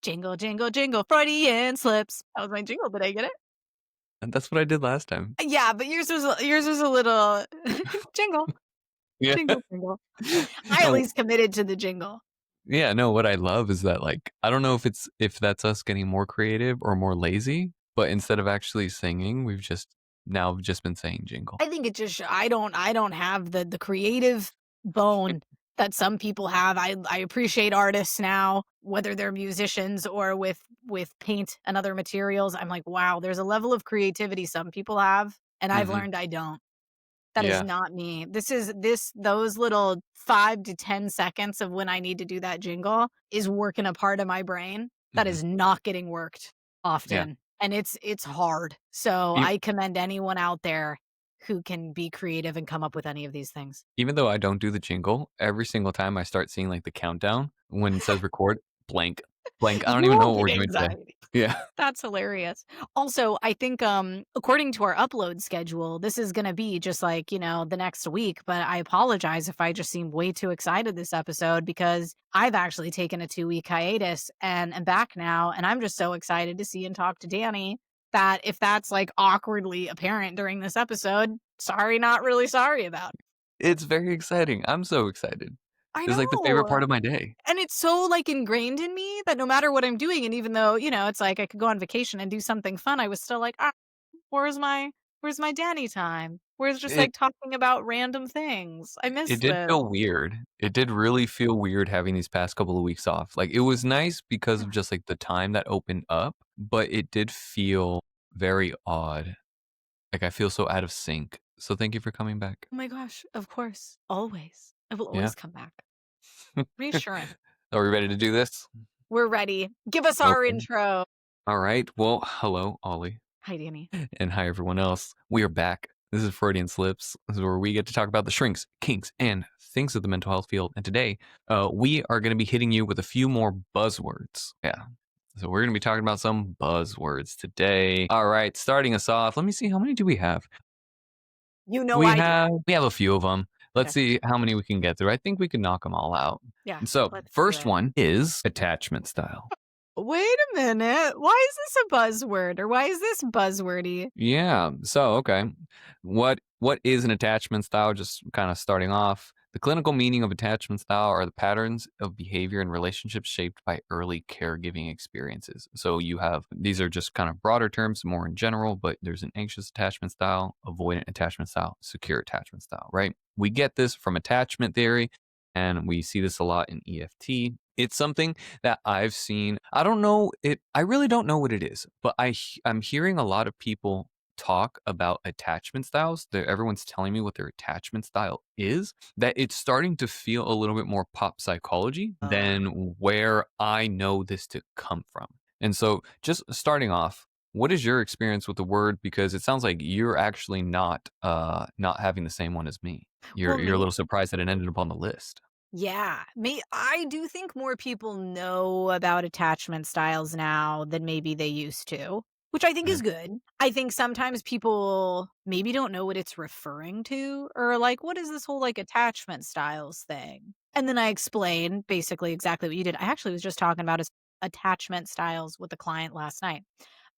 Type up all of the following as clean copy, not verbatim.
Jingle, jingle, jingle, Freudian slips. That was my jingle. Did I get it? And that's what I did last time. Yeah, but yours was a little jingle, Yeah. jingle, jingle. I at No, least committed to the jingle. yeah, no, what I love is that, like, I don't know if that's us getting more creative or more lazy, but instead of actually singing, we've just been saying jingle. I think it just I don't have the creative bone that some people have. I appreciate artists now, whether they're musicians or with paint and other materials. I'm like, wow, there's a level of creativity some people have, and I've Mhm. learned I don't. That is Yeah. not me. Those little 5 to 10 seconds of when I need to do that jingle is working a part of my brain that Mhm. is not getting worked Yeah. often, and it's hard. So, E I commend anyone out there who can be creative and come up with any of these things. Even though I don't do the jingle, every single time I start seeing, like, the countdown when it says record, blank, blank. I don't even know what we're Movie doing today. anxiety. Yeah. That's hilarious. Also, I think, according to our upload schedule, this is gonna be just like, the next week, but I apologize if I just seem way too excited this episode because I've actually taken a 2-week hiatus and am back now, and I'm just so excited to see and talk to Danny that if that's, like, awkwardly apparent during this episode, sorry, not really sorry about. It's very exciting. I'm so excited. I It's, like, the favorite know. part of my day. And it's so, like, ingrained in me that no matter what I'm doing, and even though, it's like I could go on vacation and do something fun, I was still like, "Ah, where's my Danny time? Where's just, It like, talking about random things? I miss it did this." feel weird. It did really feel weird having these past couple of weeks off. Like, it was nice because of just, like, the time that opened up, but it did feel very odd. Like, I feel so out of sync. So thank you for coming back. Oh my gosh, of course, always. I will Yeah. always come back. Reassuring. Are we ready to do this? We're ready. Give us our Okay. intro. Alright. Well, hello, Ollie, Hi, Danny. and hi, everyone else. We are back. This is Freudian Slips. This is where we get to talk about the shrinks, kinks, and things of the mental health field. And today, we are going to be hitting you with a few more buzzwords. Yeah. So we're going to be talking about some buzzwords today. All right. Starting us off, let me see. How many do we have? You know I do. We have a few of them. Let's Okay. see how many we can get through. I think we can knock them all out. Yeah, And so, let's do first it. one is attachment style. Wait a minute. Why is this a buzzword, or why is this buzzwordy? Yeah. So, okay. What is an attachment style? Just kind of starting off. The clinical meaning of attachment style are the patterns of behavior and relationships shaped by early caregiving experiences. So you have these are just kind of broader terms, more in general, but there's an anxious attachment style, avoidant attachment style, secure attachment style, right? We get this from attachment theory, and we see this a lot in EFT. It's something that I've seen. I really don't know what it is, but I'm hearing a lot of people talk about attachment styles. Everyone's telling me what their attachment style is, that it's starting to feel a little bit more pop psychology than where I know this to come from. And so just starting off, what is your experience with the word? Because it sounds like you're actually not having the same one as me. Well, You're a me little surprised that it ended up on the list. Yeah, me I do think more people know about attachment styles now than maybe they used to, which I think Mhm. is good. I think sometimes people maybe don't know what it's referring to or like what is this whole like attachment styles thing? And then I explain basically exactly what you did. I actually was just talking about attachment styles with a client last night.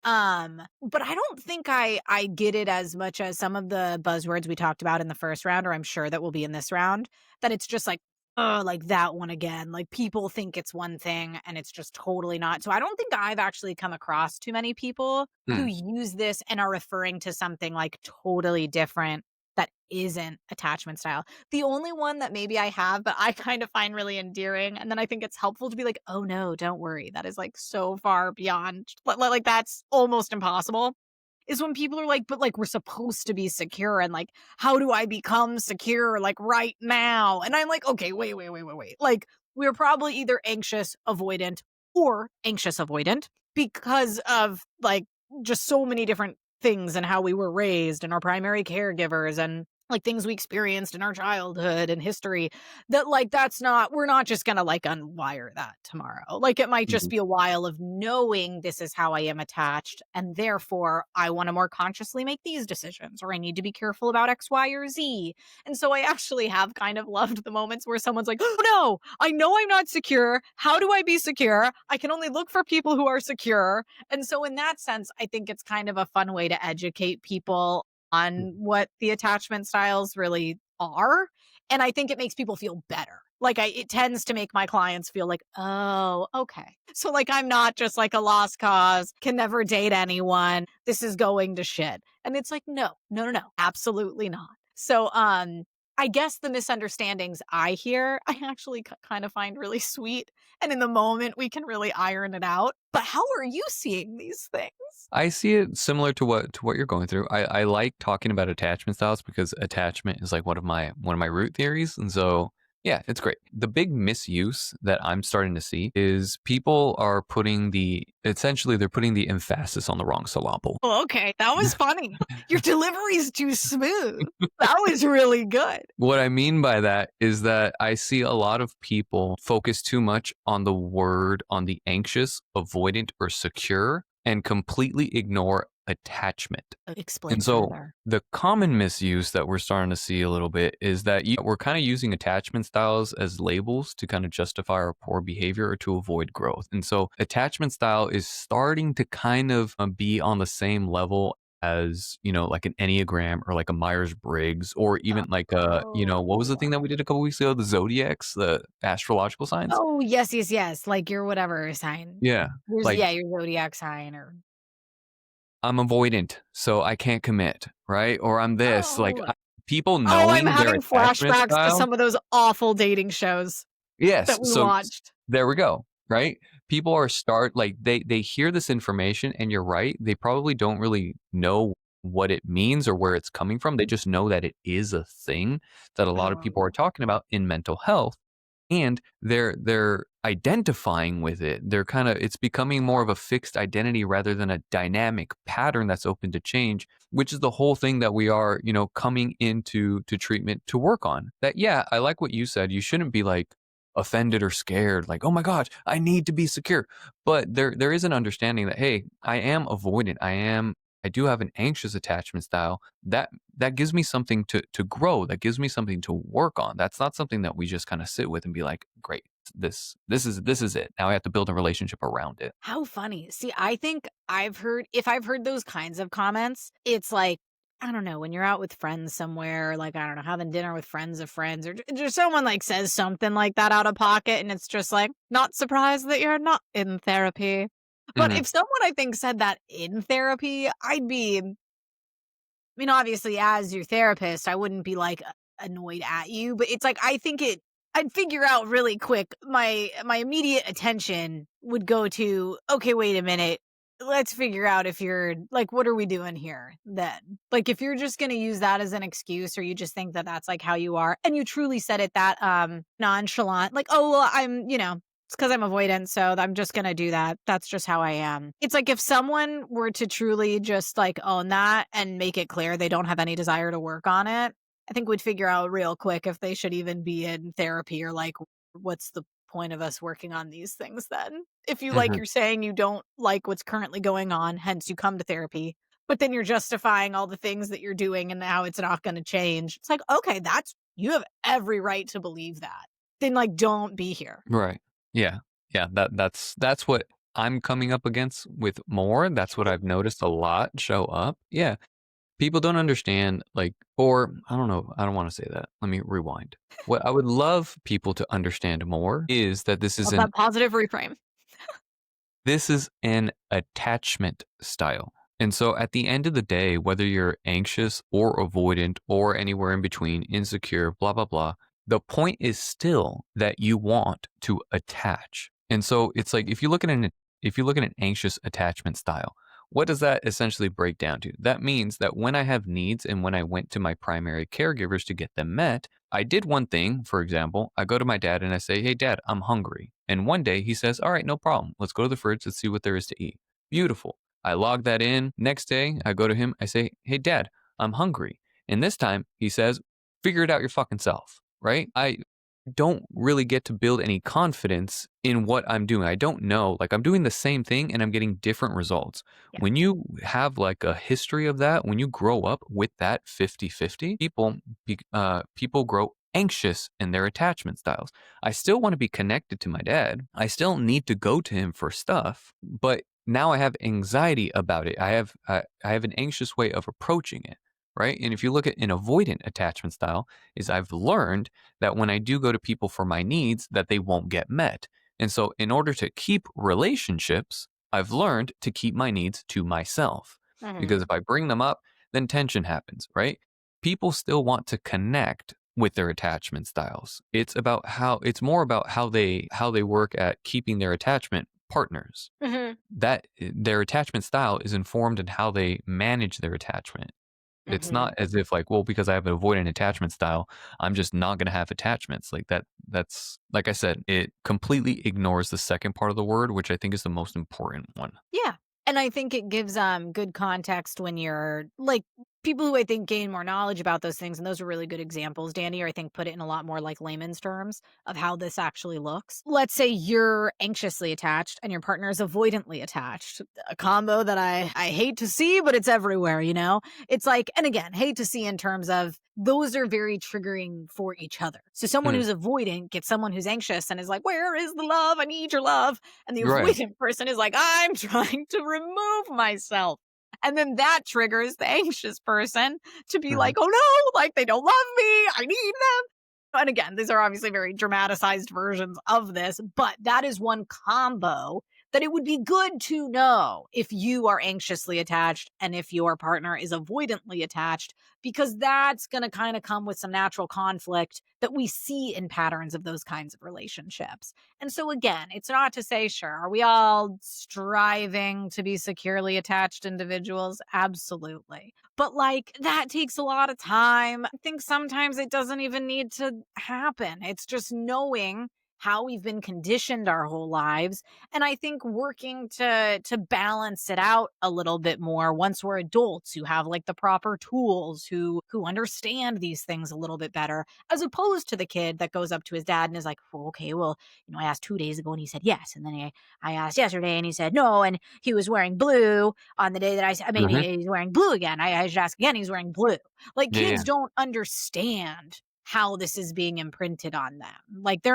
But I don't think I get it as much as some of the buzzwords we talked about in the first round, or I'm sure that will be in this round, that it's just like, oh, like that one again. Like people think it's one thing and it's just totally not. So I don't think I've actually come across too many people who Hmm. use this and are referring to something like totally different that isn't attachment style. The only one that maybe I have, but I kind of find really endearing, and then I think it's helpful to be like, "Oh, no, don't worry. That is, like, so far beyond like, that's almost impossible," is when people are like, "But, like, we're supposed to be secure, and, like, how do I become secure, like, right now?" And I'm like, "Okay, wait, wait, wait, wait, wait." Like, we're probably either anxious avoidant or anxious avoidant because of, like, just so many different things and how we were raised and our primary caregivers and like things we experienced in our childhood and history that like that's not we're not just going to like unwire that tomorrow. Like it might just Mhm. be a while of knowing this is how I am attached and therefore I want to more consciously make these decisions or I need to be careful about X, Y, or Z. And so I actually have kind of loved the moments where someone's like, "Oh no, I know I'm not secure. How do I be secure? I can only look for people who are secure." And so in that sense, I think it's kind of a fun way to educate people on what the attachment styles really are, and I think it makes people feel better. Like, it tends to make my clients feel like, "Oh, okay." So, like, I'm not just, like, a lost cause, can never date anyone, this is going to shit, and it's like, "No, no, no, no, absolutely not." So, I guess the misunderstandings I hear, I actually kind of find really sweet, and in the moment, we can really iron it out, but how are you seeing these things? I see it similar to what you're going through. I like talking about attachment styles because attachment is like one of my root theories, and so yeah, it's great. The big misuse that I'm starting to see is people are putting they're putting the emphasis on the wrong syllable. Oh, okay. That was funny. Your delivery is too smooth. That was really good. What I mean by that is that I see a lot of people focus too much on on the anxious, avoidant, or secure, and completely ignore attachment. Explain And so further. the common misuse that we're starting to see a little bit is that we're kind of using attachment styles as labels to kind of justify our poor behavior or to avoid growth. And so attachment style is starting to kind of be on the same level as, like an Enneagram or like a Myers-Briggs or even like what was the Oh. thing that we did a couple weeks ago? The zodiacs, the astrological signs. Oh, yes, yes, yes. Like your whatever sign. Yeah. Like Yeah, your zodiac sign or I'm avoidant, so I can't commit, right? Or I'm this, like oh. people Oh, I'm knowing their having attachment flashbacks to style. some of those awful dating shows Yes, that we so watched. there we go, right? People are like they hear this information and you're right, they probably don't really know what it means or where it's coming from. They just know that it is a thing that a lot of people are Oh. talking about in mental health and they're identifying with it. They're kind of it's becoming more of a fixed identity rather than a dynamic pattern that's open to change, which is the whole thing that we are, coming into treatment to work on. That yeah, I like what you said. You shouldn't be like offended or scared like, "Oh my gosh, I need to be secure." But there is an understanding that hey, I am avoidant. I do have an anxious attachment style that gives me something to grow, that gives me something to work on. That's not something that we just kind of sit with and be like, great, this is it. Now I have to build a relationship around it. How funny. See, I think I've heard those kinds of comments, it's like, I don't know, when you're out with friends somewhere, like, I don't know, having dinner with friends of friends, or just someone like says something like that out of pocket, and it's just like, not surprised that you're not in therapy. But Hmm. if someone I think said that in therapy, I mean, obviously, as your therapist, I wouldn't be like annoyed at you, but it's like I'd figure out really quick. My immediate attention would go to, okay, wait a minute. Let's figure out if you're like, what are we doing here then? Like, if you're just going to use that as an excuse or you just think that that's like how you are and you truly said it that nonchalant, like, oh, well, it's because I'm avoidant, so I'm just gonna do that. That's just how I am. It's like if someone were to truly just like own that and make it clear they don't have any desire to work on it, I think we'd figure out real quick if they should even be in therapy or like what's the point of us working on these things then? If you like Hmm. you're saying you don't like what's currently going on, hence you come to therapy, but then you're justifying all the things that you're doing and how it's not going to change. It's like, okay, that's you have every right to believe that. Then like don't be here. Right. Yeah. Yeah. That's what I'm coming up against with more. That's what I've noticed a lot show up. Yeah. People don't understand, like, or I don't know. I don't want to say that. Let me rewind. What I would love people to understand more is that Love that positive reframe. this is an attachment style. And so at the end of the day, whether you're anxious or avoidant or anywhere in between, insecure, blah, blah, blah, the point is still that you want to attach. And so it's like if you look at an anxious attachment style, what does that essentially break down to? That means that when I have needs and when I went to my primary caregivers to get them met, I did one thing, for example, I go to my dad and I say, "Hey, dad, I'm hungry." And one day he says, "All right, no problem. Let's go to the fridge. Let's see what there is to eat." Beautiful. I log that in. Next day, I go to him. I say, "Hey, dad, I'm hungry." And this time he says, figure it out your fucking self, right? I don't really get to build any confidence in what I'm doing. I don't know. Like I'm doing the same thing and I'm getting different results. Yeah. When you have like a history of that, when you grow up with that 50-50, people grow anxious in their attachment styles. I still want to be connected to my dad. I still need to go to him for stuff, but now I have anxiety about it. I have an anxious way of approaching it, right? And if you look at an avoidant attachment style, is I've learned that when I do go to people for my needs, that they won't get met. And so in order to keep relationships, I've learned to keep my needs to myself. Because Mhm. if I bring them up, then tension happens, right? People still want to connect with their attachment styles. It's more about how they work at keeping their attachment partners. Mhm. That their attachment style is informed in how they manage their attachment. It's not Mhm. as if like, well, because I have an avoidant attachment style, I'm just not gonna have attachments. Like that's like I said, it completely ignores the second part of the word, which I think is the most important one. Yeah. And I think it gives good context when you're like people who I think gain more knowledge about those things, and those are really good examples. Danny, I think, put it in a lot more like layman's terms of how this actually looks. Let's say you're anxiously attached and your partner is avoidantly attached. A combo that I hate to see, but it's everywhere, you know? It's like, and again, hate to see in terms of those are very triggering for each other. So someone Mhm. who's avoidant gets someone who's anxious and is like, where is the love? I need your love. And the Right. avoidant person is like, I'm trying to remove myself. And then that triggers the anxious person to be Mhm. like, oh no, like they don't love me. I need them. And again, these are obviously very dramatized versions of this, but that is one combo that it would be good to know if you are anxiously attached and if your partner is avoidantly attached, because that's going to kind of come with some natural conflict that we see in patterns of those kinds of relationships. And so, again, it's not to say, sure, are we all striving to be securely attached individuals? Absolutely. But like that takes a lot of time. I think sometimes it doesn't even need to happen. It's just knowing how we've been conditioned our whole lives, and I think working to balance it out a little bit more once we're adults who have like the proper tools, who understand these things a little bit better, as opposed to the kid that goes up to his dad and is like, well, okay, well, I asked 2 days ago and he said yes, and then I asked yesterday and he said no, and he was wearing blue on the day that I said maybe Mhm. he's wearing blue again. I should ask again, he's wearing blue. Like Yeah, yeah. kids don't understand how this is being imprinted on them. Like they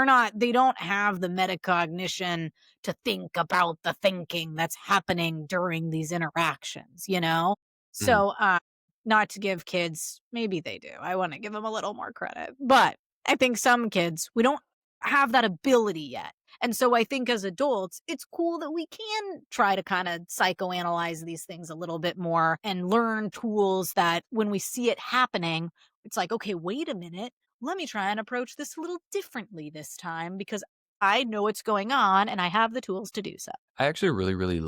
don't have the metacognition to think about the thinking that's happening during these interactions, you know? Mhm. So, not to give kids, maybe they do. I want to give them a little more credit. But I think some kids, we don't have that ability yet. And so I think as adults, it's cool that we can try to kind of psychoanalyze these things a little bit more and learn tools that when we see it happening, it's like, okay, wait a minute. Let me try and approach this a little differently this time because I know what's going on and I have the tools to do so. I actually really, really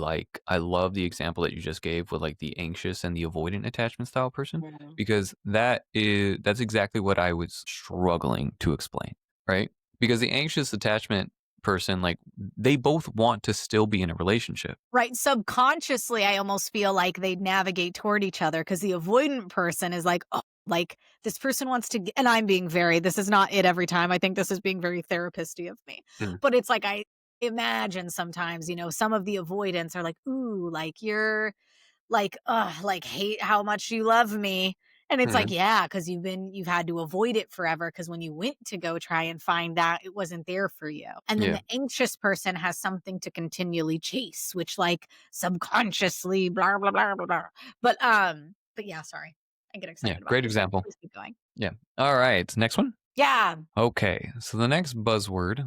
I love the example that you just gave with like the anxious and the avoidant attachment style person, Mhm. because that's exactly what I was struggling to explain, right? Because the anxious attachment person, like they both want to still be in a relationship. Right, subconsciously, I almost feel like they navigate toward each other because the avoidant person is like, "Oh, like, this person wants to g" and I'm being very this is not it every time, I think this is being very therapist-y of me. Mm. But it's like, I imagine sometimes, some of the avoidants are like, "Ooh, like, you're like, ugh, like, hate how much you love me." And it's like, Mhm. yeah, because you've had to avoid it forever. Because when you went to go try and find that, it wasn't there for you. And then Yeah. the anxious person has something to continually chase, which like subconsciously blah, blah, blah, blah, blah. But yeah, sorry. I get Yeah. excited about Great these things. example. Please keep going. Yeah. All right. Next one. Yeah. Okay. So the next word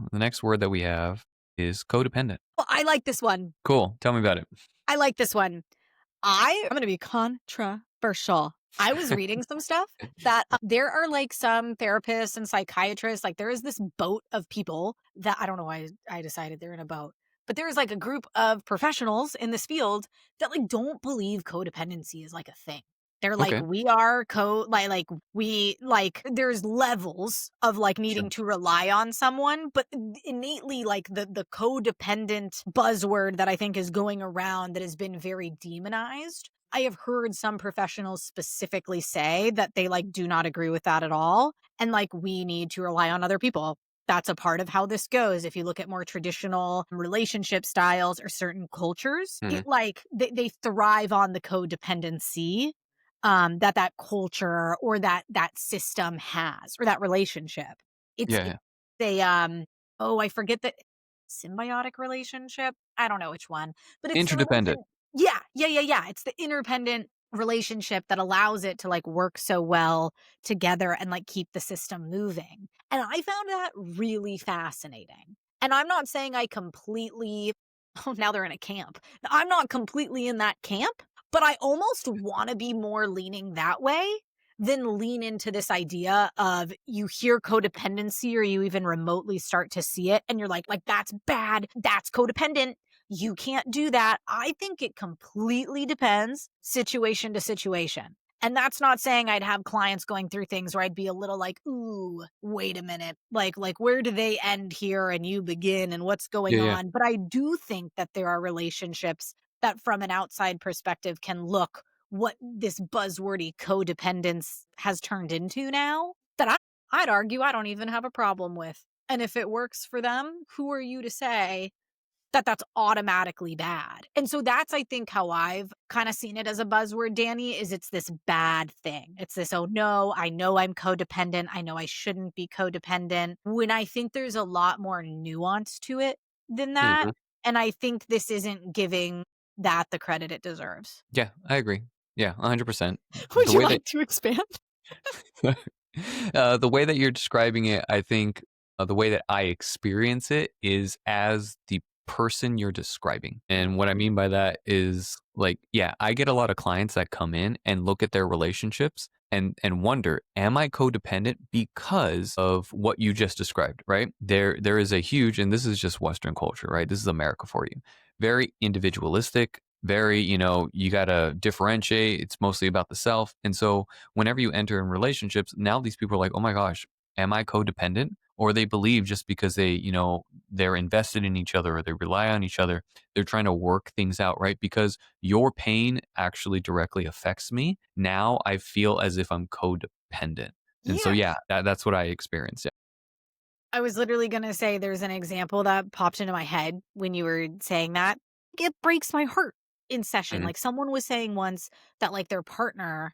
that we have is codependent. Well, I like this one. Cool. Tell me about it. I like this one. I'm gonna be controversial. I was reading some stuff that there are like some therapists and psychiatrists, like there is this boat of people that I don't know why I decided they're in a boat, but there is like a group of professionals in this field that like don't believe codependency is like a thing. They're like, Okay. we are like we like there's levels of like Sure. needing to rely on someone, but innately like the codependent buzzword that I think is going around that has been very demonized I have heard some professionals specifically say that they like do not agree with that at all. And like we need to rely on other people. That's a part of how this goes. If you look at more traditional relationship styles or certain cultures, Mhm. it like they thrive on the codependency that culture or that system has or that relationship. Yeah, It's yeah. a oh, I forget the symbiotic relationship. I don't know which one, but it's the Interdependent. relation. Yeah, yeah, yeah, yeah. It's the interdependent relationship that allows it to like work so well together and like keep the system moving. And I found that really fascinating. And I'm not saying I completely oh, now they're in a camp. I'm not completely in that camp, but I almost want to be more leaning that way than lean into this idea of you hear codependency or you even remotely start to see it and you're like that's bad, that's codependent. You can't do that. I think it completely depends situation to situation. And that's not saying I'd have clients going through things where I'd be a little like, "Ooh, wait a minute. Like where do they end here and you begin and what's Yeah, going yeah. on?" But I do think that there are relationships that from an outside perspective can look what this buzzwordy codependence has turned into now that I'd argue I don't even have a problem with. And if it works for them, who are you to say that that's automatically bad? And so that's, I think, how I've kind of seen it as a buzzword, Danny, is it's this bad thing. It's this, oh no, I know I'm codependent. I know I shouldn't be codependent. When I think there's a lot more nuance to it than that. Mhm. And I think this isn't giving that the credit it deserves. Yeah, I agree. Yeah, 100%. Would The you way that like to expand? the way that you're describing it, I think, the way that I experience it is as the person you're describing. And what I mean by that is like, yeah, I get a lot of clients that come in and look at their relationships and wonder, am I codependent because of what you just described, right? There is a huge, and this is just Western culture, right? This is America for you. Very individualistic, very, you gotta differentiate. It's mostly about the self. And so whenever you enter in relationships, now these people are like, oh my gosh, am I codependent? Or they believe just because they're invested in each other or they rely on each other, they're trying to work things out, right? Because your pain actually directly affects me. Now I feel as if I'm codependent. And so, Yeah. yeah, that's what I experienced. Yeah. I was literally gonna say there's an example that popped into my head when you were saying that. It breaks my heart in session. Mhm. Like someone was saying once that like their partner,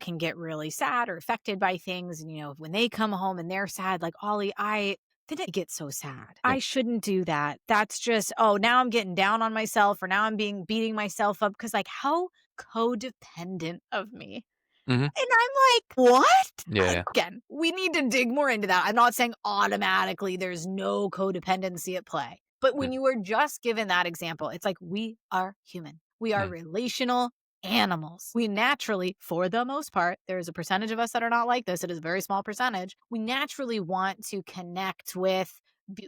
can get really sad or affected by things. And, when they come home and they're sad, like, Ollie, I didn't get so sad. Yeah. I shouldn't do that. That's just, oh, now I'm getting down on myself or now I'm beating myself up. Cause like how codependent of me. Hmm. And I'm like, "What?" Yeah. Yeah. Again, we need to dig more into that. I'm not saying automatically there's no codependency at play. But when Mhm. you were just given that example, it's like we are human. We are Mhm. relational animals. We naturally, for the most part, there is a percentage of us that are not like this. It is a very small percentage. We naturally want to connect with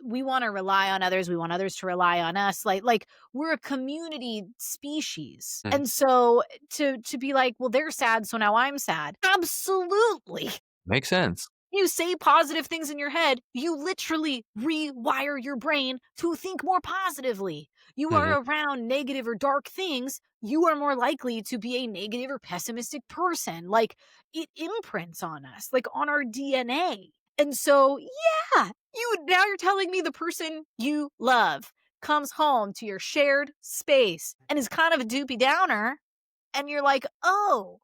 we want to rely on others. We want others to rely on us. Like we're a community species. Mhm. And so to be like, well, they're sad, so now I'm sad. Absolutely. Makes sense. You say positive things in your head, you literally rewire your brain to think more positively. You Hmm. are around negative or dark things, you are more likely to be a negative or pessimistic person. Like it imprints on us, like on our DNA. And so, yeah, you're telling me the person you love comes home to your shared space and is kind of a doopy downer and you're like, "Oh,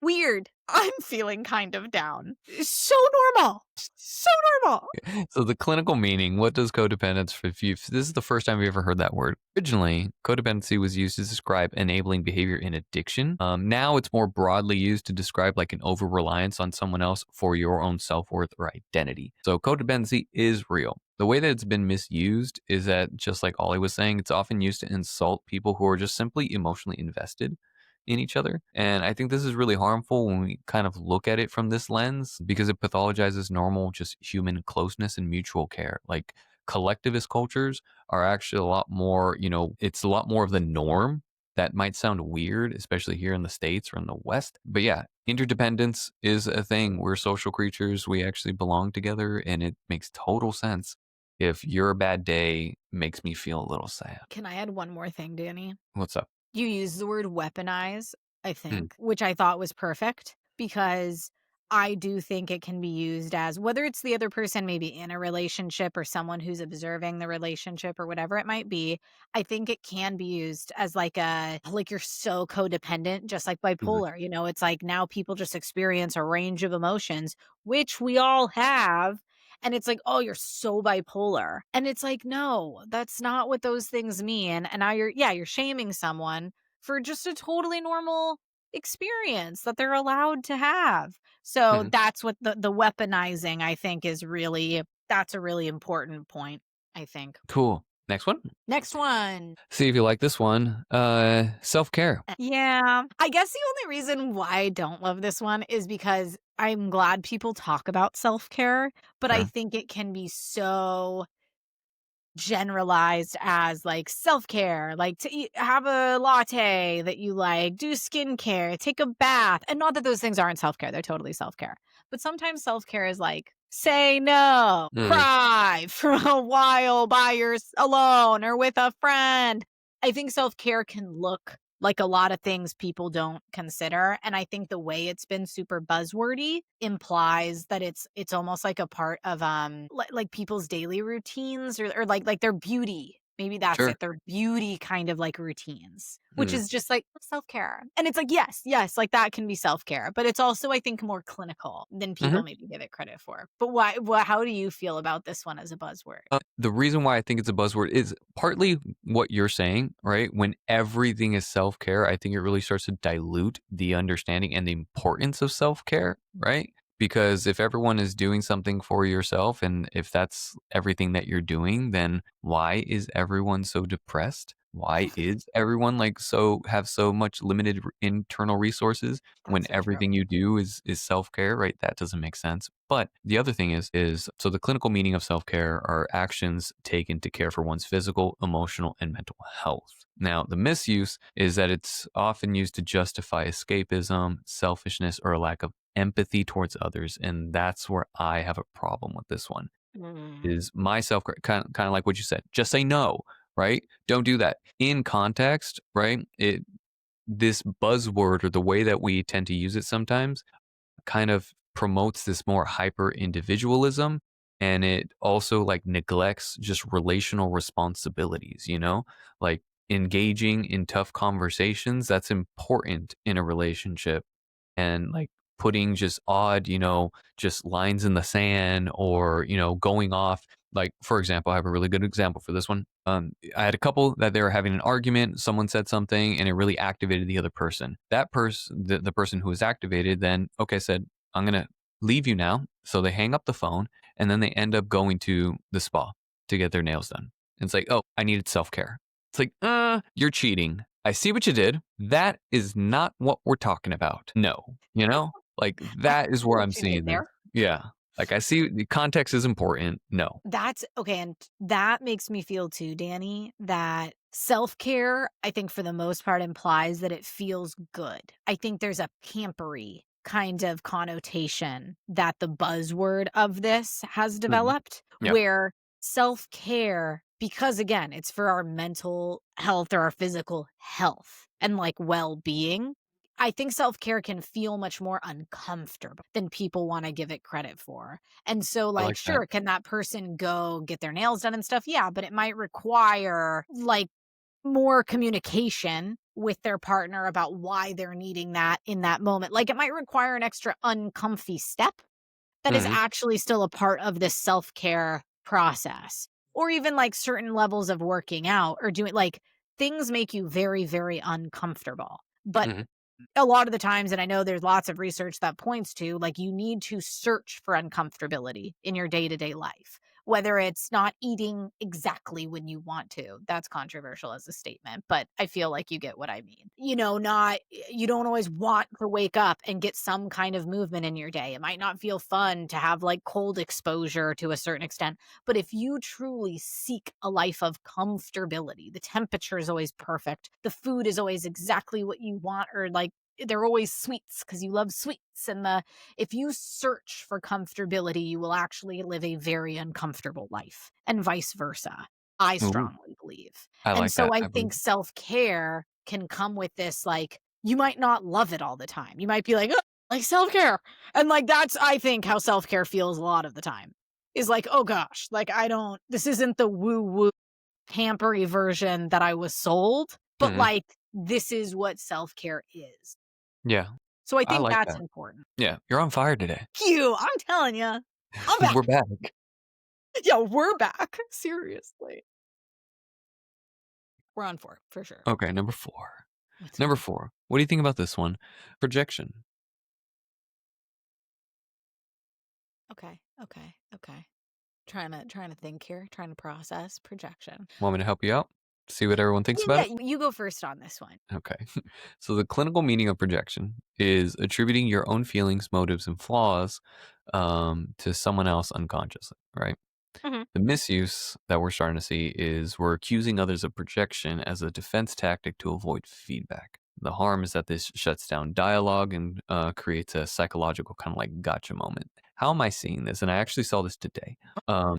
weird. I'm feeling kind of down." So normal. So normal. So the clinical meaning, what does codependence for you? If this is the first time you ever heard that word. Originally, codependency was used to describe enabling behavior in addiction. Now it's more broadly used to describe like an over reliance on someone else for your own self worth or identity. So codependency is real. The way that it's been misused is that, just like Ollie was saying, it's often used to insult people who are just simply emotionally invested in each other. And I think this is really harmful when we kind of look at it from this lens because it pathologizes normal, just human closeness and mutual care. Like collectivist cultures are actually a lot more, it's a lot more of the norm. That might sound weird, especially here in the States or in the West. But yeah, interdependence is a thing. We're social creatures. We actually belong together. And it makes total sense if your bad day makes me feel a little sad. Can I add one more thing, Danny? What's up? You use the word weaponize, I Mm, think, which I thought was perfect because I do think it can be used as whether it's the other person maybe in a relationship or someone who's observing the relationship or whatever it might be. I think it can be used as like you're so codependent, just like mhm, bipolar. It's like now people just experience a range of emotions, which we all have. And it's like, oh, you're so bipolar. And it's like, no, that's not what those things mean. And now you're shaming someone for just a totally normal experience that they're allowed to have. So mhm. that's what the weaponizing I think is really that's a really important point, I think. Cool. Next one. Next one. See if you like this one. Self-care. Yeah. I guess the only reason why I don't love this one is because I'm glad people talk about self-care, but I Sure. think it can be so generalized as like self-care, like to eat, have a latte that you like, do skincare, take a bath. And not that those things aren't self-care, they're totally self-care. But sometimes self-care is like say no, Mhm. cry for a while by alone or with a friend. I think self-care can look like a lot of things people don't consider, and I think the way it's been super buzzwordy implies that it's almost like a part of like people's daily routines or like their beauty. Maybe that's Sure. it. Their beauty kind of like routines, which Mhm. is just like self-care. And it's like yes, like that can be self-care, but it's also I think more clinical than Mhm. people maybe give it credit for. But why how do you feel about this one as a buzzword? The reason why I think it's a buzzword is partly what you're saying, right? When everything is self care, I think it really starts to dilute the understanding and the importance of self care, right? Because if everyone is doing something for yourself, and if that's everything that you're doing, then why is everyone so depressed? Why is everyone like have so much limited internal resources when That's so true. everything you do is self-care, right? That doesn't make sense. But the other thing is so the clinical meaning of self-care are actions taken to care for one's physical, emotional, and mental health. Now, the misuse is that it's often used to justify escapism, selfishness, or a lack of empathy towards others, and that's where I have a problem with this one. Mm. Is my self-care kind of like what you said, just say no, right? Don't do that. In context, right? This buzzword or the way that we tend to use it sometimes kind of promotes this more hyper individualism, and it also like neglects just relational responsibilities, like engaging in tough conversations that's important in a relationship, and like putting just odd, just lines in the sand, or going off. Like, for example, I have a really good example for this one. I had a couple that they were having an argument, someone said something and it really activated the other person. That person, the person who was activated, then okay, said, I'm gonna leave you now. So they hang up the phone, and then they end up going to the spa to get their nails done. And it's like, oh, I needed self-care. It's like, you're cheating. I see what you did. That is not what we're talking about. No, like I that is see where what I'm you did seeing this. there. Yeah. Like I see the context is important. No. That's okay, and that makes me feel too, Danny, that self-care, I think for the most part implies that it feels good. I think there's a pampery kind of connotation that the buzzword of this has Mhm. developed, Yeah. where self-care, because again, it's for our mental health or our physical health and like well-being. I think self-care can feel much more uncomfortable than people want to give it credit for. And so, I like, like that. sure, can that person go get their nails done and stuff? Yeah, but it might require like more communication with their partner about why they're needing that in that moment. Like, it might require an extra uncomfy step that is Mhm. actually still a part of this self care process, or even like certain levels of working out or doing like things make you very, very uncomfortable. But Mhm. a lot of the times, and I know there's lots of research that points to, like, you need to search for uncomfortability in your day-to-day life, whether it's not eating exactly when you want to. That's controversial as a statement, but I feel like you get what I mean. Not you don't always want to wake up and get some kind of movement in your day. It might not feel fun to have like cold exposure to a certain extent, but if you truly seek a life of comfortability, the temperature is always perfect, the food is always exactly what you want, or like they're always sweets because you love sweets, and the if you search for comfortability you will actually live a very uncomfortable life and vice versa. I Ooh, strongly believe. I And like so that. I I believe think self-care can come with this, like, you might not love it all the time. You might be like, "Ugh, like self-care." And like that's I think how self-care feels a lot of the time. Is like, "Oh gosh, like I don't this isn't the woo-woo pampery version that I was sold, but Mhm. like this is what self-care is." Yeah, So I I think like that's that. important. Yeah, you're on fire today. You, I'm telling you, I'm We're back. back. Yeah, we're back. Seriously. We're on 4 for sure. Okay, number 4. What's Number number 4. What do you think about this one? Projection. Okay, okay, okay. Trying to think here, trying to process projection. Want me to help you out? See what everyone thinks Yeah, about yeah, it? you go first on this one. Okay. So the clinical meaning of projection is attributing your own feelings, motives, and flaws to someone else unconsciously, right? Mhm. The misuse that we're starting to see is we're accusing others of projection as a defense tactic to avoid feedback. The harm is that this shuts down dialogue and creates a psychological kind of like gotcha moment. How am I seeing this? And I actually saw this today. I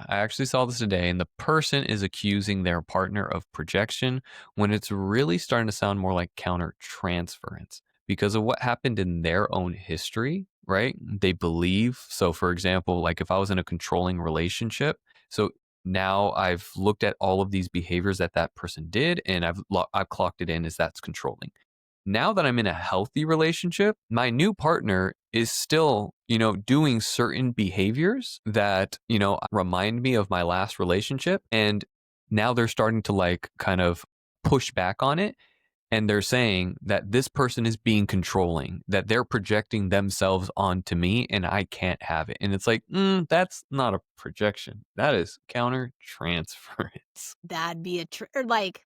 actually saw this today, and the person is accusing their partner of projection when it's really starting to sound more like counter transference because of what happened in their own history, right? They believe. So, for example, like if I was in a controlling relationship, so now I've looked at all of these behaviors that that person did, and I've clocked it in as that's controlling. Now that I'm in a healthy relationship, my new partner is still, doing certain behaviors that, remind me of my last relationship. And now they're starting to like kind of push back on it. And they're saying that this person is being controlling, that they're projecting themselves onto me and I can't have it. And it's like, that's not a projection. That is counter transference. That'd be or like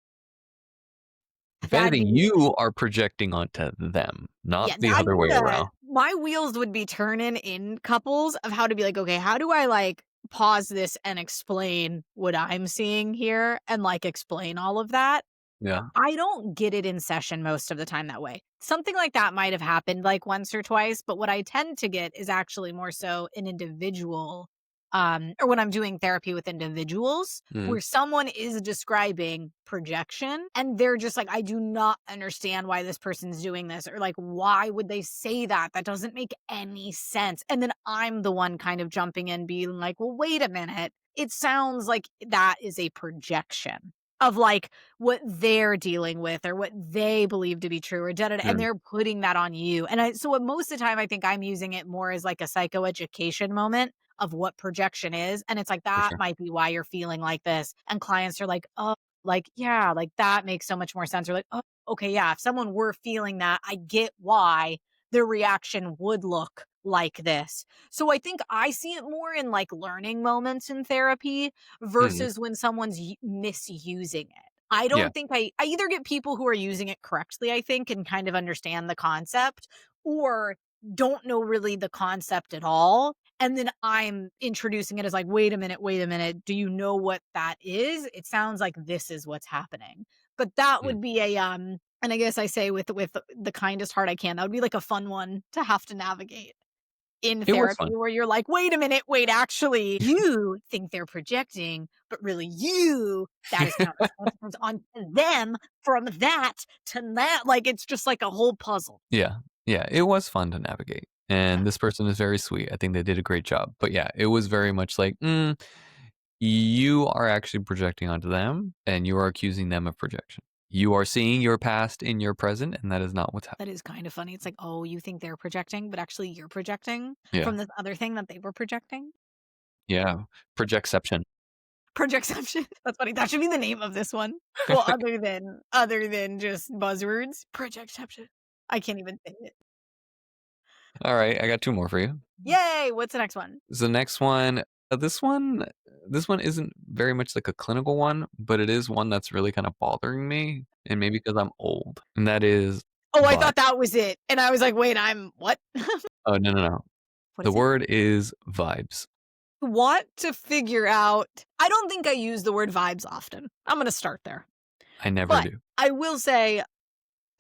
If that'd anything, be you are projecting onto them, not yeah, the that'd other be way around. my wheels would be turning in couples of how to be like, "Okay, how do I, like, pause this and explain what I'm seeing here and, like, explain all of that?" Yeah. I don't get it in session most of the time that way. Something like that might have happened, like, once or twice, but what I tend to get is actually more so an individual, or when I'm doing therapy with individuals, Mhm. where someone is describing projection, and they're just like, "I do not understand why this person's doing this," or like, "Why would they say that? That doesn't make any sense." And then I'm the one kind of jumping in being like, "Well, wait a minute. It sounds like that is a projection of, like, what they're dealing with or what they believe to be true or da da da, and Mm, they're putting that on you." And so most of the time, I think I'm using it more as like a psychoeducation moment of what projection is. And it's like, for that sure. might be why you're feeling like this. And clients are like, "Oh, like, yeah, like that makes so much more sense." Or like, "Oh, okay, yeah, if someone were feeling that, I get why their reaction would look like this." So I think I see it more in like learning moments in therapy Mhm. versus when someone's misusing it. I Yeah. don't think I either get people who are using it correctly, I think, and kind of understand the concept, or don't know really the concept at all. And then I'm introducing it as like, wait a minute, do you know what that is? It sounds like this is what's happening. But that Mm. would be a and I guess I say with the kindest heart I can, that would be like a fun one to have to navigate in It was therapy fun. where you're like, "Wait a minute, wait, actually, you think they're projecting, but really that is counter consequence on them from that to that." Like, it's just like a whole puzzle. Yeah. Yeah, it was fun to navigate, Yeah, and this person is very sweet. I think they did a great job. But yeah, it was very much like, you are actually projecting onto them, and you are accusing them of projection. You are seeing your past in your present, and that is not what's that happening. is kind of funny. It's like, "Oh, you think they're projecting, but actually you're projecting Yeah. from this other thing that they were projecting." Yeah. Projectception. Projectception. That's funny. That should be the name of this one. Well, other than just buzzwords, projectception. I can't even say it. All right, I got 2 more for you. Yay! What's the next one? So the next one, this one isn't very much like a clinical one, but it is one that's really kind of bothering me, and maybe because I'm old, and that is Oh, I vibe. thought that was it, and I was like, "Wait, I'm what?" Oh, no, no, no. What The is it? word is vibes. Want to figure out I don't think I use the word vibes often. I'm gonna start there. I never But do. I will say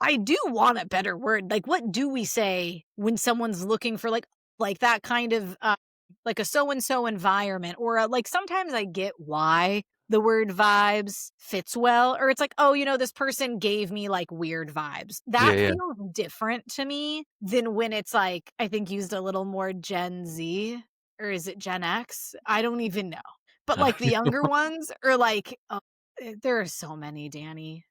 I do want a better word. Like, what do we say when someone's looking for like that kind of, like a so and so environment or, like, sometimes I get why. the word vibes fits well, or it's like, oh, this person gave me like weird vibes. Yeah, That yeah. feels different to me than when it's like, I think used a little more Gen Z, or is it Gen X? I don't even know. But I like don't the even younger ones are like, there are so many, Danny.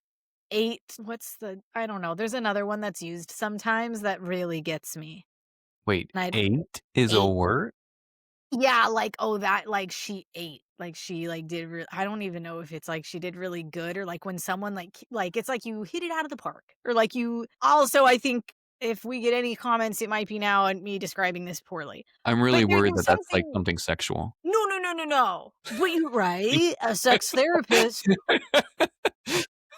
Eight, what's I don't know. There's another one that's used sometimes that really gets me. Wait, And I 8 is a eight. word? Yeah, like, oh, that like she ate, like she like did I don't even know if it's like she did really good, or like when someone like it's like you hit it out of the park, or like you also, I think if we get any comments, it might be now on me describing this poorly. I'm But really worried there's that that's, like, something. something sexual. No, no, no, no, no. But you're right, a sex therapist.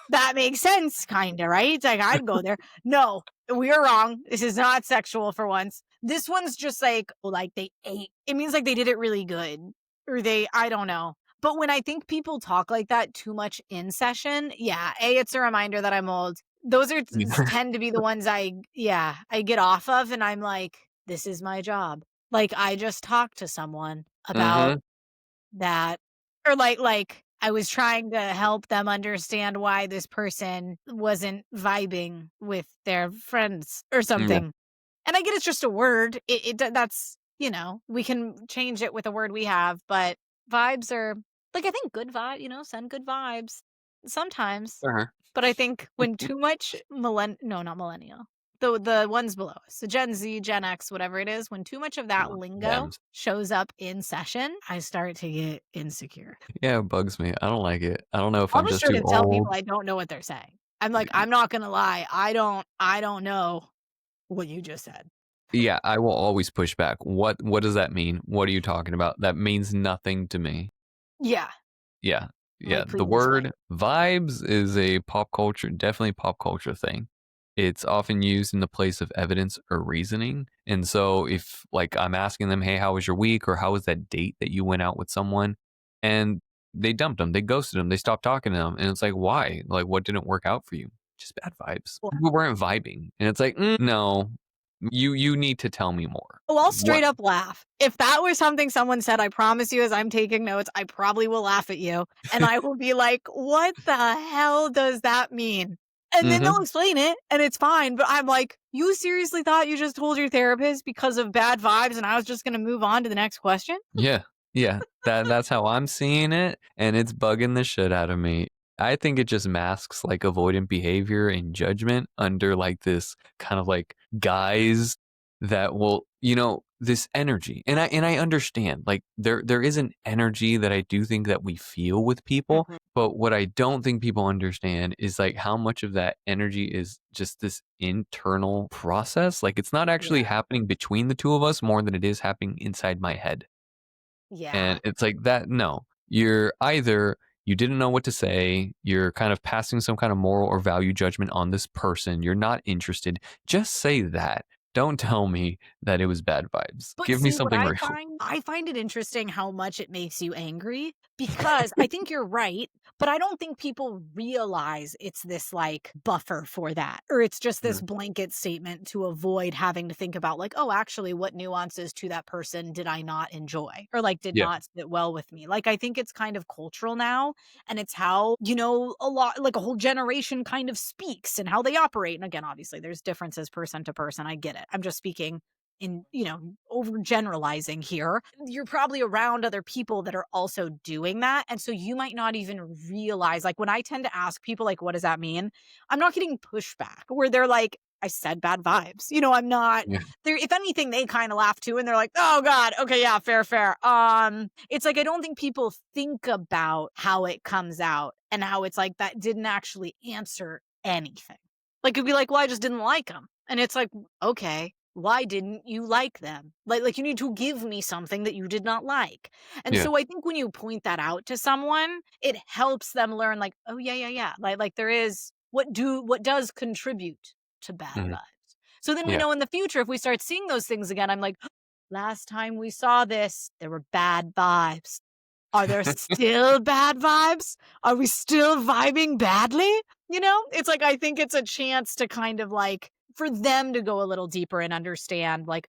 That makes sense, kinda, right? It's like, I'd go there. No, we are wrong. This is not sexual for once. This one's just like they ate. It means like they did it really good, or I don't know. But when I think people talk like that too much in session, yeah, it's a reminder that I'm old. Those are tend to be the ones I get off of, and I'm like, this is my job. Like, I just talked to someone about Mhm. that, or I was trying to help them understand why this person wasn't vibing with their friends or Yeah. something. And I get it's just a word. That's, we can change it with a word we have, but vibes are like, I think good vibe, send good vibes sometimes. Uh-huh. But I think when too much no, not millennial. The ones below us, the Gen Z, Gen X, whatever it is, when too much of that No, lingo thems. shows up in session, I start to get insecure. Yeah, it bugs me. I don't like it. I don't know if I'll I'm just just straight too up tell people old. I don't know what they're saying. I'm like, I'm not gonna lie, I don't know what you just said. Yeah, I will always push back. What does that mean? What are you talking about? That means nothing to me. Yeah, Yeah. Yeah, like, the please explain. word vibes is a pop culture, definitely pop culture thing. It's often used in the place of evidence or reasoning. And so if like I'm asking them, "Hey, how was your week?" or "How was that date that you went out with someone?" and they dumped them, they ghosted them, they stopped talking to them, and it's like, "Why? Like what didn't work out for you?" Just bad vibes. We weren't vibing. And it's like, no. You need to tell me more. Oh, I'll What? straight up laugh. If that was something someone said, I promise you, as I'm taking notes, I probably will laugh at you. And I will be like, what the hell does that mean? And then they'll Mhm. explain it and it's fine. But I'm like, you seriously thought you just told your therapist because of bad vibes and I was just going to move on to the next question? Yeah. Yeah. That's how I'm seeing it, and it's bugging the shit out of me. I think it just masks, like, avoidant behavior and judgment under, like, this kind of, like, guise that will this energy, and I understand, like, there is an energy that I do think that we feel with people, Mhm. but what I don't think people understand is, like, how much of that energy is just this internal process, like, it's not actually Yeah. happening between the 2 of us more than it is happening inside my head. Yeah. And it's like that no. You're either you didn't know what to say, you're kind of passing some kind of moral or value judgment on this person, you're not interested. Just say that. Don't tell me that it was bad vibes. But Give me see, what something real. I find it interesting how much it makes you angry, because I think you're right, but I don't think people realize it's this like buffer for that, or it's just this Mhm. blanket statement to avoid having to think about like, oh, actually, what nuances to that person did I not enjoy, or like did Yeah. not sit well with me? Like, I think it's kind of cultural now, and it's how, a lot, like a whole generation kind of speaks and how they operate. And again, obviously, there's differences person to person. I get it. I'm just speaking in, overgeneralizing here. You're probably around other people that are also doing that. And so you might not even realize, like when I tend to ask people, like, what does that mean? I'm not getting pushback where they're like, I said bad vibes. I'm not Yeah. there. If anything, they kind of laugh too. And they're like, oh God, okay, yeah, fair, fair. It's like, I don't think people think about how it comes out and how it's like that didn't actually answer anything. Like it'd be like, well, I just didn't like them. And it's like, okay, why didn't you like them? Like you need to give me something that you did not like. And Yeah. so I think when you point that out to someone, it helps them learn like, oh yeah, yeah, yeah. Like there is what does contribute to bad Mhm. vibes. So then we Yeah. know in the future if we start seeing those things again, I'm like, last time we saw this, there were bad vibes. Are there still bad vibes? Are we still vibing badly? It's like I think it's a chance to kind of like for them to go a little deeper and understand like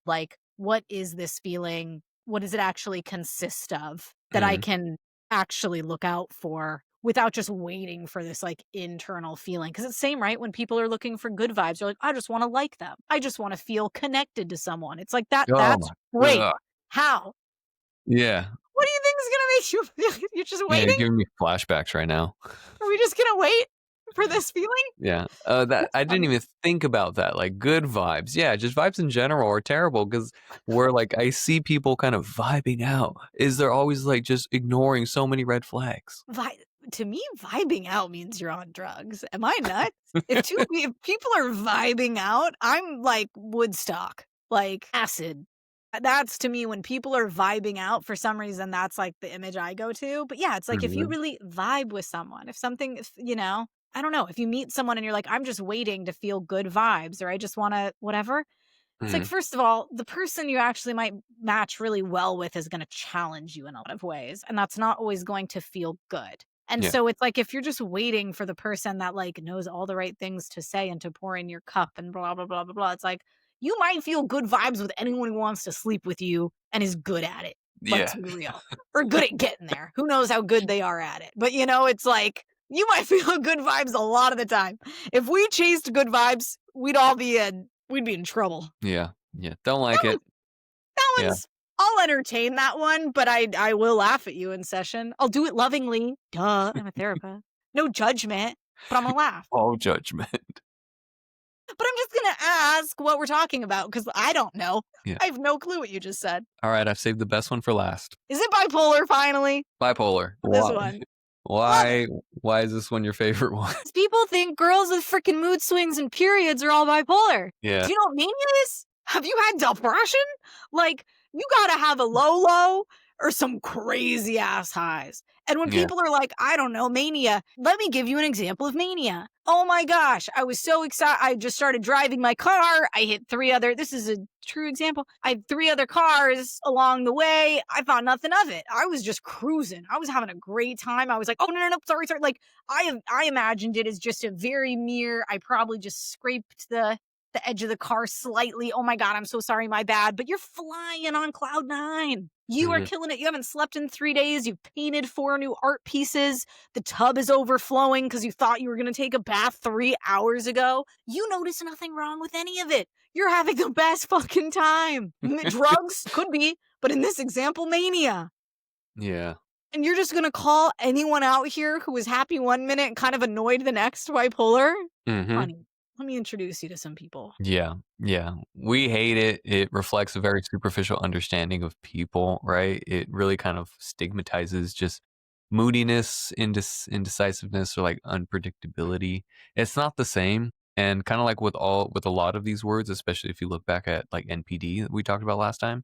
what is this feeling? What does it actually consist of that I Mhm. can actually look out for without just waiting for this like internal feeling. Cause it's the same, right? When people are looking for good vibes, they're like, I just want to like them. I just want to feel connected to someone. It's like Oh that's my great. god. How? Yeah. What do you think is gonna make you you're just Yeah, you're waiting? giving me flashbacks right now. Are we just gonna wait for this feeling? Yeah. That That's I didn't funny. even think about that, like, good vibes. Yeah, just vibes in general are terrible because 'cause we're like, I see people kind of vibing out. Is they're always, like, just ignoring so many red flags. To me, vibing out means you're on drugs. Am I nuts? If people are vibing out, I'm like Woodstock, like acid. That's to me when people are vibing out for some reason, that's like the image I go to. But yeah, it's like if you Mhm. really vibe with someone, if you know, I don't know, if you meet someone and you're like, I'm just waiting to feel good vibes or I just want to whatever, it's like, Mhm. first of all, the person you actually might match really well with is going to challenge you in a lot of ways. And that's not always going to feel good. And Yeah. so it's like if you're just waiting for the person that like knows all the right things to say and to pour in your cup and blah, blah, blah, blah, blah. It's like you might feel good vibes with anyone who wants to sleep with you and is good at it. Let's Yeah. be real. Or good at getting there. Who knows how good they are at it. But it's like you might feel good vibes a lot of the time. If we chased good vibes, we'd be in trouble. Yeah. Yeah. Don't That like it. one that Yeah. one's I'll entertain that one, but I will laugh at you in session. I'll do it lovingly. Duh, I'm a therapist. No judgment, but I'm gonna laugh. All judgment. But I'm just gonna ask what we're talking about because I don't know. Yeah. I have no clue what you just said. Alright, I've saved the best one for last. Is it bipolar finally? Bipolar. This Why one. Love it. why is this one your favorite one? People think girls with freaking mood swings and periods are all bipolar. Yeah. Do you know what mania is? Have you had depression? Like, you gotta have a low or some crazy ass highs. And when Yeah. people are like, I don't know, mania, let me give you an example of mania. Oh my gosh, I was so excited. I just started driving my car. I hit this is a true example. I had three other cars along the way. I thought nothing of it. I was just cruising. I was having a great time. I was like, oh, no, no, no, sorry, sorry. Like, I imagined it as just a very mere, I probably just scraped the edge of the car slightly. Oh my God, I'm so sorry, my bad. But you're flying on cloud nine. You are Mhm. killing it. You haven't slept in 3 days. You've painted 4 new art pieces. The tub is overflowing because you thought you were going to take a bath 3 hours ago. You notice nothing wrong with any of it. You're having the best fucking time. Drugs could be, but in this example, mania. Yeah. And you're just going to call anyone out here who was happy 1 minute and kind of annoyed the next bipolar? Mhm. Honey, let me introduce you to some people. Yeah, yeah. We hate it. It reflects a very superficial understanding of people, right? It really kind of stigmatizes just moodiness, indecisiveness, or like unpredictability. It's not the same. And kind of like with a lot of these words, especially if you look back at like NPD that we talked about last time,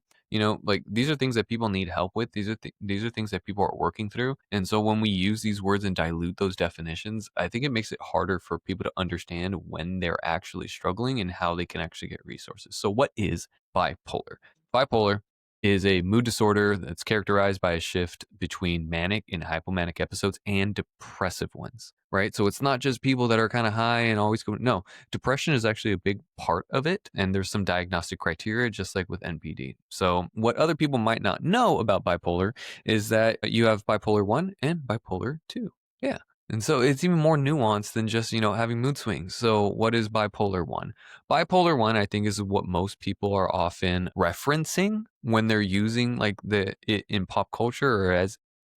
like these are things that people need help with. These are things that people are working through. And so when we use these words and dilute those definitions, I think it makes it harder for people to understand when they're actually struggling and how they can actually get resources. So what is bipolar? Bipolar is a mood disorder that's characterized by a shift between manic and hypomanic episodes and depressive ones, right? So it's not just people that are kind of high and always going, no, depression is actually a big part of it. And there's some diagnostic criteria, just like with NPD. So, what other people might not know about bipolar is that you have bipolar 1 and bipolar 2. Yeah. And so it's even more nuanced than just, having mood swings. So, what is bipolar 1? Bipolar 1, I think, is what most people are often referencing when they're using like it in pop culture or as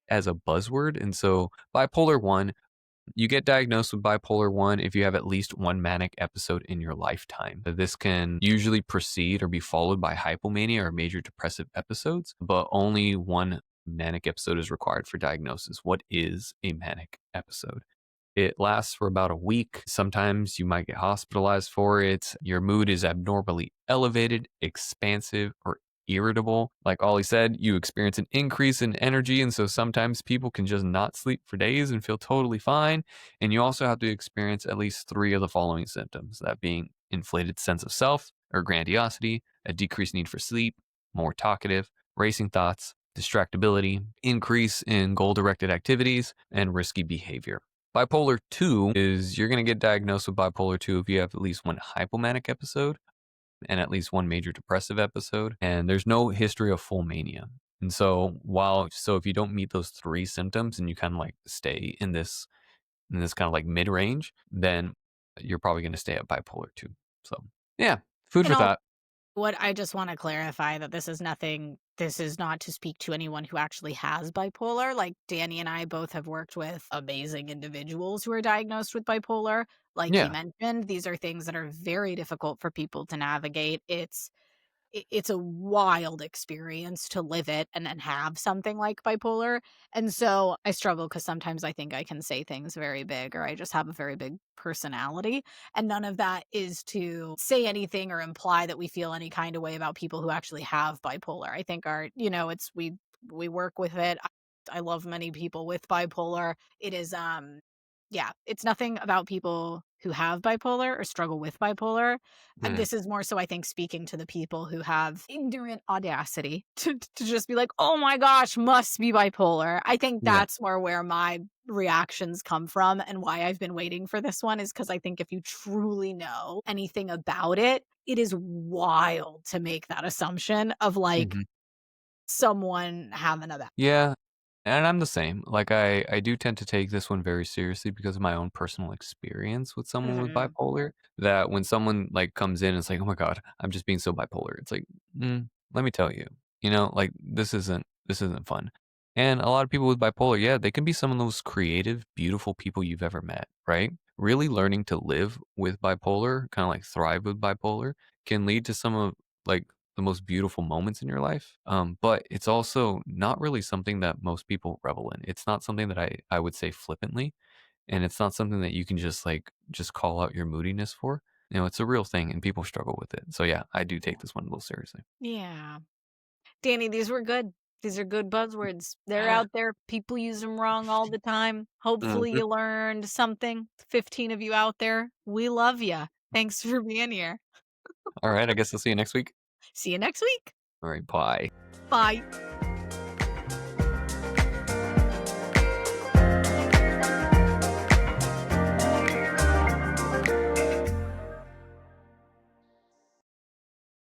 a buzzword. And so, bipolar 1, you get diagnosed with bipolar 1 if you have at least one manic episode in your lifetime. This can usually precede or be followed by hypomania or major depressive episodes, but only one manic episode is required for diagnosis. What is a manic episode? It lasts for about a week. Sometimes you might get hospitalized for it. Your mood is abnormally elevated, expansive, or irritable. Like Ollie said, you experience an increase in energy. And so sometimes people can just not sleep for days and feel totally fine. And you also have to experience at least three of the following symptoms, that being inflated sense of self or grandiosity, a decreased need for sleep, more talkative, racing thoughts, distractibility, increase in goal directed activities, and risky behavior. Bipolar 2 is you're going to get diagnosed with bipolar 2 if you have at least one hypomanic episode and at least one major depressive episode, and there's no history of full mania. And so if you don't meet those 3 symptoms and you kinda, like, stay in this kinda, like, mid-range, then you're probably gonna stay at bipolar 2. So, yeah, food And for all thought. what I just wanna clarify that this is not to speak to anyone who actually has bipolar, like, Danny and I both have worked with amazing individuals who are diagnosed with bipolar. Like he Yeah. mentioned, these are things that are very difficult for people to navigate. It's a wild experience to live it and then have something like bipolar, and so I struggle because sometimes I think I can say things very big, or I just have a very big personality, and none of that is to say anything or imply that we feel any kind of way about people who actually have bipolar. I think it's we work with it. I love many people with bipolar. It is, yeah, it's nothing about people who have bipolar or struggle with bipolar. Mm, This is more so, I think, speaking to the people who have ignorant audacity to just be like, "Oh my gosh, must be bipolar." I think yeah. that's more where my reactions come from and why I've been waiting for this one is because I think if you truly know anything about it, it is wild to make that assumption of, like, Mhm. someone having a Yeah, and I'm the same. Like, I do tend to take this one very seriously because of my own personal experience with someone with Mhm. bipolar, that when someone, like, comes in and it's like, "Oh my god, I'm just being so bipolar." It's like, let me tell you, like, this isn't fun." And a lot of people with bipolar, yeah, they can be some of those creative, beautiful people you've ever met, right? Really learning to live with bipolar, kinda, like, thrive with bipolar, can lead to some of, like, the most beautiful moments in your life. But it's also not really something that most people revel in. It's not something that I would say flippantly, and it's not something that you can just call out your moodiness for. It's a real thing, and people struggle with it. So yeah, I do take this one a little seriously. Yeah. Danny, these were good. These are good buzzwords. They're out there. People use them wrong all the time. Hopefully Mhm. you learned something. 15 of you out there, we love you. Thanks for being here. All right, I guess I'll see you next week. See you next week. All right, bye. Bye.